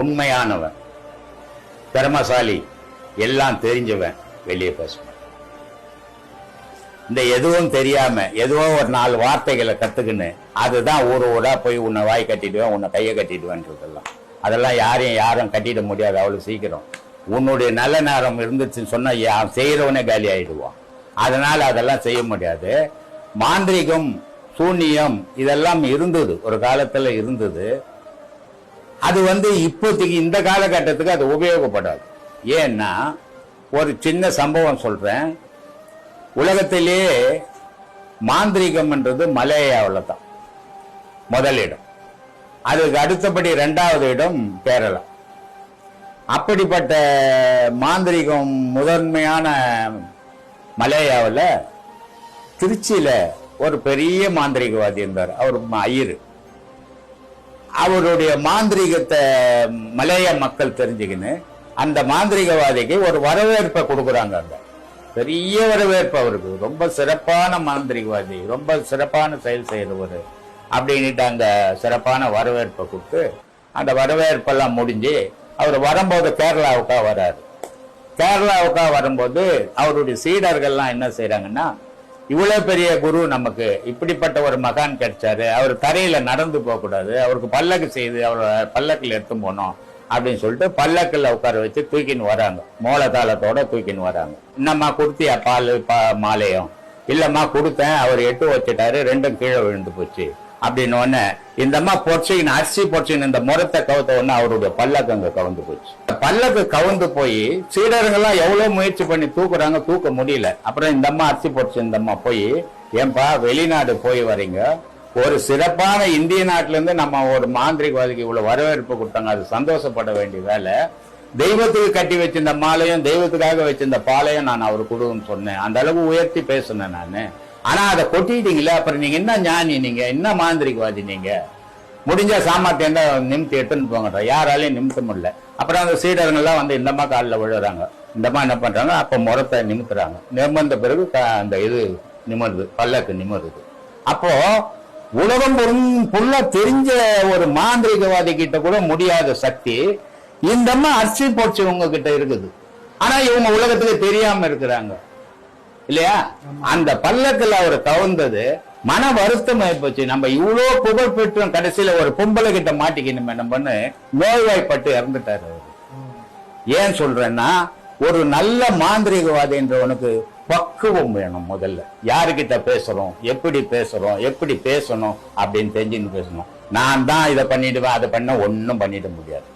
உண்மையானவன், திறமசாலி, எல்லாம் தெரிஞ்சவன் வெளியே பேசுவான். இந்த எதுவும் தெரியாம எதுவும் ஒரு 4 வார்த்தைகளை கத்துக்குன்னு அதுதான் ஊரா போய் உன்னை வாய் கட்டிடுவேன், உன்னை கையை கட்டிடுவேன்றதெல்லாம் அதெல்லாம் யாரும் கட்டிட முடியாது அவ்வளவு சீக்கிரம். உன்னுடைய நல்ல நேரம் இருந்துச்சுன்னு சொன்னா செய்யறவனே காலி ஆயிடுவான். அதனால அதெல்லாம் செய்ய முடியாது. மாந்திரிகம், சூன்யம் இதெல்லாம் இருந்தது, ஒரு காலத்துல இருந்தது. அது இப்போதைக்கு இந்த காலகட்டத்துக்கு அது உபயோகப்படாது. ஏன்னா ஒரு சின்ன சம்பவம் சொல்றேன். உலகத்திலேயே மாந்திரிகம்ன்றது மலேயாவில் தான் முதலிடம். அதுக்கு அடுத்தபடி 2வது இடம் கேரளா. அப்படிப்பட்ட மாந்திரிகம் முதன்மையான மலேயாவில் திருச்சியில ஒரு பெரிய மாந்திரிகவாதி இருந்தார். அவர் ஐயர். அவருடைய மாந்திரிகத்தை மலேய மக்கள் தெரிஞ்சுக்கின்னு அந்த மாந்திரிகவாதிக்கு ஒரு வரவேற்பை கொடுக்குறாங்க. அந்த பெரிய வரவேற்பு அவருக்கு. ரொம்ப சிறப்பான மாந்திரிகவாதி, ரொம்ப சிறப்பான செயல் செய்யறவர் அப்படின்ட்டு அங்க சிறப்பான வரவேற்பை கொடுத்து அந்த வரவேற்பெல்லாம் முடிஞ்சு அவர் வரும்போது கேரளாவுக்கா வர்றாரு. கேரளாவுக்கா வரும்போது அவருடைய சீடர்கள்லாம் என்ன செய்யறாங்கன்னா, இவ்வளவு பெரிய குரு நமக்கு, இப்படிப்பட்ட ஒரு மகான் கிடைச்சாரு, அவர் தரையில நடந்து போக கூடாது, அவருக்கு பல்லக்கு செய்து அவரை பல்லக்கில் எடுத்து போனோம் அப்படின்னு சொல்லிட்டு பல்லக்கில் உட்கார வச்சு தூக்கின்னு வராங்க. மோளதாளத்தோட தூக்கின்னு வராங்க. என்னம்மா கொடுத்தியா பால் மாலையும்? இல்லம்மா கொடுத்தேன், அவர் 8 வச்சுட்டாரு, 2 கீழே விழுந்து போச்சு அப்படின்னு ஒண்ணு. இந்த அம்மா பொறிச்சின்னு அரிசி பொறிச்சின்னு இந்த முரத்தை கவுத்த உடனே அவருடைய பல்லக்கு அங்க கவுந்து போச்சு. பல்லக்கு கவுந்து போய் சீடர்கள்லாம் எவ்வளவு முயற்சி பண்ணி தூக்குறாங்க, தூக்க முடியல. அப்புறம் இந்த அம்மா அரிசி பொறிச்சு இந்த அம்மா போய், ஏன்பா வெளிநாடு போய் வரீங்க, ஒரு சிறப்பான இந்திய நாட்டில இருந்து நம்ம ஒரு மாந்திரிகவாதிக்கு இவ்வளவு வரவேற்பு கொடுத்தாங்க, அது சந்தோஷப்பட வேண்டிய வேலை. தெய்வத்துக்கு கட்டி வச்சிருந்த மாலையும் தெய்வத்துக்காக வச்சிருந்த பாலையும் நான் அவரு கொடுன்னு சொன்னேன். அந்த அளவு உயர்த்தி பேசினேன் நானு. ஆனா அதை கொட்டிட்டீங்களே, அப்புறம் நீங்க என்ன ஞானி, நீங்க என்ன மாந்திரிகவாதி, நீங்க முடிஞ்ச சாமர்த்தியம் நிமித்தி எடுத்துன்னு போங்க. யாராலையும் நிமித்த முடியல. அப்புறம் அந்த சீடர்கள்லாம் இந்தம்மா காலில் விழுறாங்க. இந்தம்மா என்ன பண்றாங்க, அப்ப முறத்தை நிமித்துறாங்க. நிமிர்ந்த பிறகு அந்த இது நிமிருது, பல்லக்கு நிமிருது. அப்போ உலகம் ஃபுல்லா தெரிஞ்ச ஒரு மாந்திரிகவாதி கிட்ட கூட முடியாத சக்தி இந்தம்மா அரிசி போச்சவங்க கிட்ட இருக்குது. ஆனா இவங்க உலகத்துக்கு தெரியாம இருக்கிறாங்க இல்லையா? அந்த பல்லக்கில் அவர் கவுந்தது மன வருத்தம் ஆயிப்போச்சு. நம்ம இவ்வளவு புகழ் பெற்றோம், கடைசியில ஒரு பொம்பளை கிட்ட மாட்டிக்கணுமே நம்மன்னு நோய்வாய்ப்பட்டு இறந்துட்டாரு அவரு. ஏன் சொல்றேன்னா, ஒரு நல்ல மாந்திரிகவாதி என்றவனுக்கு பக்குவம் வேணும். முதல்ல யாருக்கிட்ட பேசுறோம், எப்படி பேசுறோம், எப்படி பேசணும் அப்படின்னு தெரிஞ்சுன்னு பேசணும். நான் தான் இதை பண்ணிடுவேன், அதை பண்ண ஒன்னும் பண்ணிட முடியாது.